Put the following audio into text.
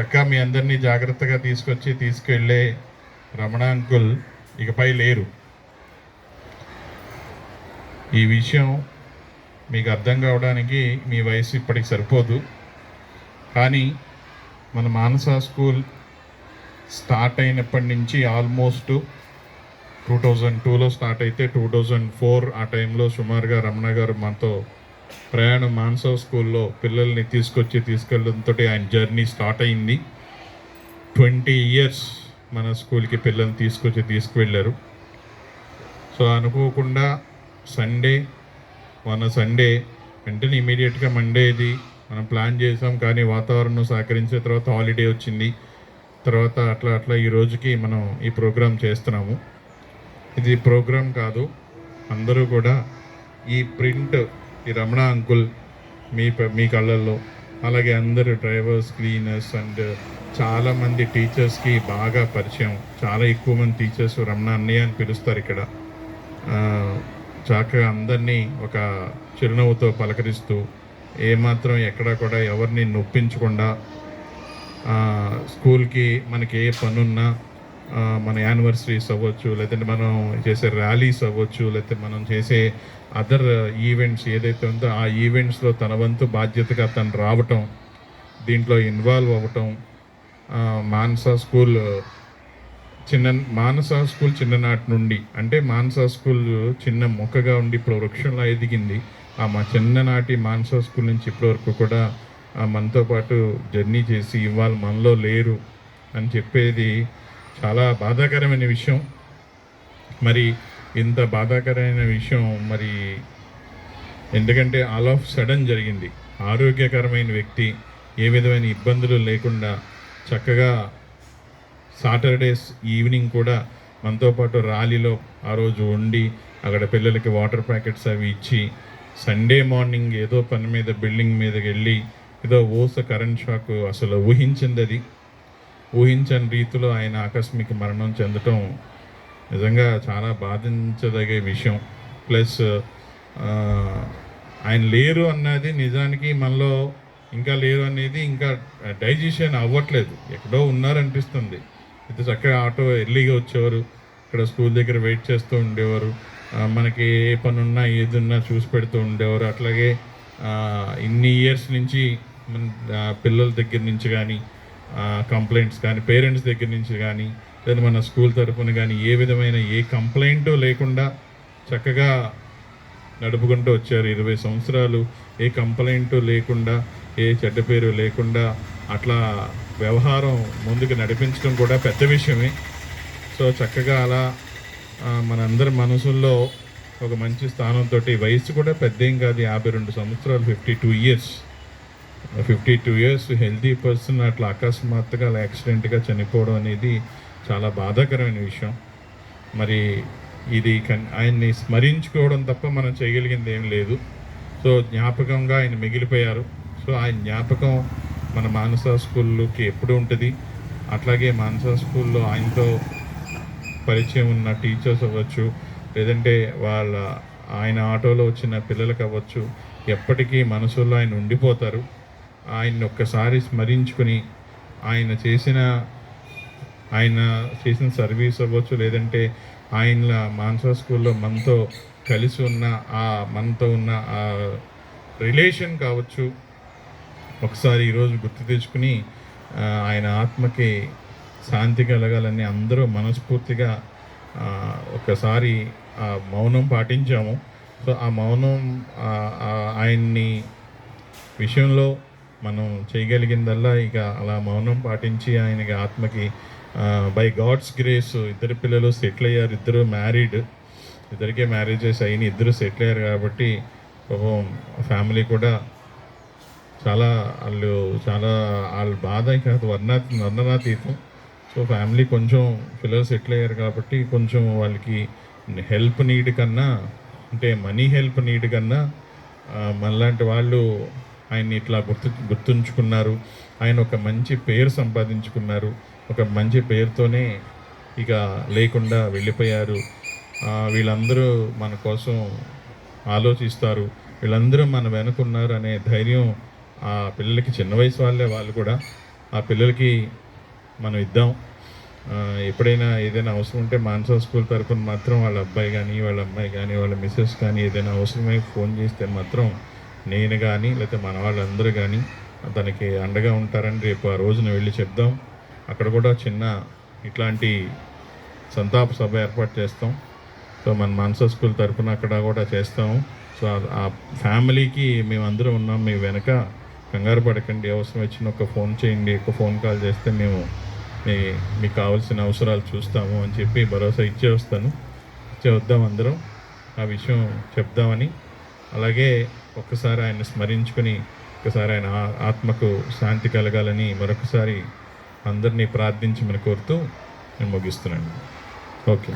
చక్కగా మీ అందరినీ జాగ్రత్తగా తీసుకెళ్ళే రమణ అంకుల్ ఇకపై లేరు. ఈ విషయం మీకు అర్థం కావడానికి మీ వయసు ఇప్పటికి సరిపోదు. కానీ మన మానస స్కూల్ స్టార్ట్ అయినప్పటి నుంచి ఆల్మోస్ట్ 2002లో స్టార్ట్ అయితే 2004 ఆ టైంలో సుమారుగా రమణ గారు మనతో ప్రయాణం మానస స్కూల్లో పిల్లల్ని తీసుకెళ్ళడంతో ఆయన జర్నీ స్టార్ట్ అయింది. 20 ఇయర్స్ మన స్కూల్కి పిల్లల్ని తీసుకువెళ్ళారు. సో అనుకోకుండా మన సండే వెంటనే ఇమీడియట్గా మండేది మనం ప్లాన్ చేసాం, కానీ వాతావరణం సహకరించిన తర్వాత హాలిడే వచ్చింది. తర్వాత అట్లా ఈ రోజుకి మనం ఈ ప్రోగ్రాం చేస్తున్నాము. ఇది ప్రోగ్రాం కాదు, అందరూ కూడా ఈ ప్రింట్ ఈ రమణ అంకుల్ మీ కళ్ళల్లో, అలాగే అందరు డ్రైవర్స్, క్లీనర్స్ అండ్ చాలామంది టీచర్స్కి బాగా పరిచయం. చాలా ఎక్కువ మంది టీచర్స్ రమణ అన్నయ్య అని పిలుస్తారు ఇక్కడ. చక్కగా అందరినీ ఒక చిరునవ్వుతో పలకరిస్తూ ఏమాత్రం ఎక్కడా కూడా ఎవరిని నొప్పించకుండా స్కూల్కి మనకి ఏ పనున్నా మన యానివర్సరీస్ అవ్వచ్చు, లేదంటే మనం చేసే ర్యాలీస్ అవ్వచ్చు, లేకపోతే మనం చేసే అదర్ ఈవెంట్స్ ఏదైతే ఉందో ఆ ఈవెంట్స్లో తన వంతు బాధ్యతగా తను రావటం, దీంట్లో ఇన్వాల్వ్ అవ్వటం. మానస స్కూల్ చిన్ననాటి నుండి, అంటే మానస స్కూల్ చిన్న మొక్కగా ఉండి ఇప్పుడు వృక్షంలో ఎదిగింది. మా చిన్ననాటి మానస స్కూల్ నుంచి ఇప్పటివరకు కూడా మనతో పాటు జర్నీ చేసి ఇవాళ మనలో లేరు అని చెప్పేది చాలా బాధాకరమైన విషయం. మరి ఇంత బాధాకరమైన విషయం మరి ఎందుకంటే ఆల్ ఆఫ్ సడన్ జరిగింది. ఆరోగ్యకరమైన వ్యక్తి ఏ విధమైన ఇబ్బందులు లేకుండా చక్కగా సాటర్డేస్ ఈవినింగ్ కూడా మనతో పాటు ర్యాలీలో ఆ రోజు ఉండి అక్కడ పిల్లలకి వాటర్ ప్యాకెట్స్ అవి ఇచ్చి, సండే మార్నింగ్ ఏదో పని మీద బిల్డింగ్ మీదకి వెళ్ళి ఏదో కరెంట్ షాక్ అసలు ఊహించని రీతిలో ఆయన ఆకస్మిక మరణం చెందటం నిజంగా చాలా బాధించదగే విషయం. ప్లస్ ఆయన లేరు అన్నది నిజానికి మనలో ఇంకా లేరు అనేది ఇంకా డైజెషన్ అవ్వట్లేదు. ఎక్కడో ఉన్నారనిపిస్తుంది. అయితే చక్కగా ఆటో ఎర్లీగా వచ్చేవారు, ఇక్కడ స్కూల్ దగ్గర వెయిట్ చేస్తూ ఉండేవారు, మనకి ఏ పని ఉన్నా ఏది ఉన్నా చూసి పెడుతూ ఉండేవారు. అట్లాగే ఇన్ని ఇయర్స్ నుంచి పిల్లల దగ్గర నుంచి కానీ కంప్లైంట్స్ కానీ పేరెంట్స్ దగ్గర నుంచి కానీ లేదా మన స్కూల్ తరఫున కానీ ఏ విధమైన ఏ కంప్లైంట్ లేకుండా చక్కగా నడుపుకుంటూ వచ్చారు. 20 సంవత్సరాలు ఏ కంప్లైంట్ లేకుండా, ఏ చెడ్డ పేరు లేకుండా అట్లా వ్యవహారం ముందుకు నడిపించడం కూడా పెద్ద విషయమే. సో చక్కగా అలా మనందరి మనసుల్లో ఒక మంచి స్థానంతో, వయసు కూడా పెద్ద ఏం కాదు, 52 సంవత్సరాలు, 52 ఇయర్స్ హెల్తీ పర్సన్ అట్లా అకస్మాత్తుగా అలా యాక్సిడెంట్గా చనిపోవడం అనేది చాలా బాధాకరమైన విషయం. మరి ఇది ఆయన్ని స్మరించుకోవడం తప్ప మనం చేయగలిగింది ఏం లేదు. సో జ్ఞాపకంగా ఆయన మిగిలిపోయారు. సో ఆయన జ్ఞాపకం మన మానస స్కూల్కి ఎప్పుడు ఉంటుంది. అట్లాగే మానస స్కూల్లో ఆయనతో పరిచయం ఉన్న టీచర్స్ అవ్వచ్చు, లేదంటే ఆయన ఆటోలో వచ్చిన పిల్లలకు అవ్వచ్చు, ఎప్పటికీ మనసులో ఆయన ఉండిపోతారు. ఆయన్ని ఒక్కసారి స్మరించుకుని ఆయన చేసిన సర్వీస్ అవ్వచ్చు, లేదంటే ఆయన మానస స్కూల్లో మనతో కలిసి ఉన్న మనతో ఉన్న ఆ రిలేషన్ కావచ్చు, ఒకసారి ఈరోజు గుర్తు తెచ్చుకుని ఆయన ఆత్మకి శాంతి కలగాలని అందరూ మనస్ఫూర్తిగా ఒకసారి ఆ మౌనం పాటించాము. సో ఆ మౌనం ఆయన్ని విషయంలో మనం చేయగలిగిందల్లా ఇక అలా మౌనం పాటించి ఆయనకి ఆత్మకి బై గాడ్స్ గ్రేస్ ఇద్దరు పిల్లలు సెటిల్ అయ్యారు. ఇద్దరు మ్యారీడ్, ఇద్దరికే మ్యారేజెస్ అయిన ఇద్దరు సెటిల్ అయ్యారు. కాబట్టి ఫ్యామిలీ కూడా వాళ్ళ బాధ కాదు వర్ణనాతీతం. సో ఫ్యామిలీ కొంచెం పిల్లలు సెటిల్ అయ్యారు కాబట్టి కొంచెం వాళ్ళకి హెల్ప్ నీడ్ కన్నా, అంటే మనీ హెల్ప్ నీడ్ కన్నా మనలాంటి వాళ్ళు ఆయన్ని ఇట్లా గుర్తుంచుకున్నారు. ఆయన ఒక మంచి పేరు సంపాదించుకున్నారు. ఒక మంచి పేరుతోనే ఇక లేకుండా వెళ్ళిపోయారు. వీళ్ళందరూ మన కోసం ఆలోచిస్తారు, వీళ్ళందరూ మన వెనుకున్నారు అనే ధైర్యం ఆ పిల్లలకి చిన్న వయసు వాళ్ళు కూడా ఆ పిల్లలకి మనం ఇద్దాం. ఎప్పుడైనా ఏదైనా అవసరం ఉంటే మానస స్కూల్ తరపున మాత్రం వాళ్ళ అబ్బాయి కానీ, వాళ్ళ అమ్మాయి కానీ, వాళ్ళ మిసెస్ కానీ ఏదైనా అవసరమై ఫోన్ చేస్తే మాత్రం నేను కానీ, లేకపోతే మన వాళ్ళందరూ కానీ తనకి అండగా ఉంటారని రేపు ఆ రోజున వెళ్ళి చెప్దాం. అక్కడ కూడా చిన్న ఇట్లాంటి సంతాప సభ ఏర్పాటు చేస్తాం. సో మన మానస స్కూల్ తరపున అక్కడ కూడా చేస్తాము. సో ఆ ఫ్యామిలీకి మేమందరం ఉన్నాం, మీ వెనక, కంగారు పడకండి, అవసరం వచ్చిన ఒక ఫోన్ చేయండి, ఒక ఫోన్ కాల్ చేస్తే మేము మీకు కావాల్సిన అవసరాలు చూస్తాము అని చెప్పి భరోసా ఇచ్చే వద్దాం అందరం ఆ విషయం చెప్దామని. అలాగే ఒక్కసారి ఆయన స్మరించుకొని ఒకసారి ఆయన ఆత్మకు శాంతి కలగాలని మరొకసారి అందరినీ ప్రార్థించమని కోరుతూ నేను ముగిస్తున్నాను. ఓకే.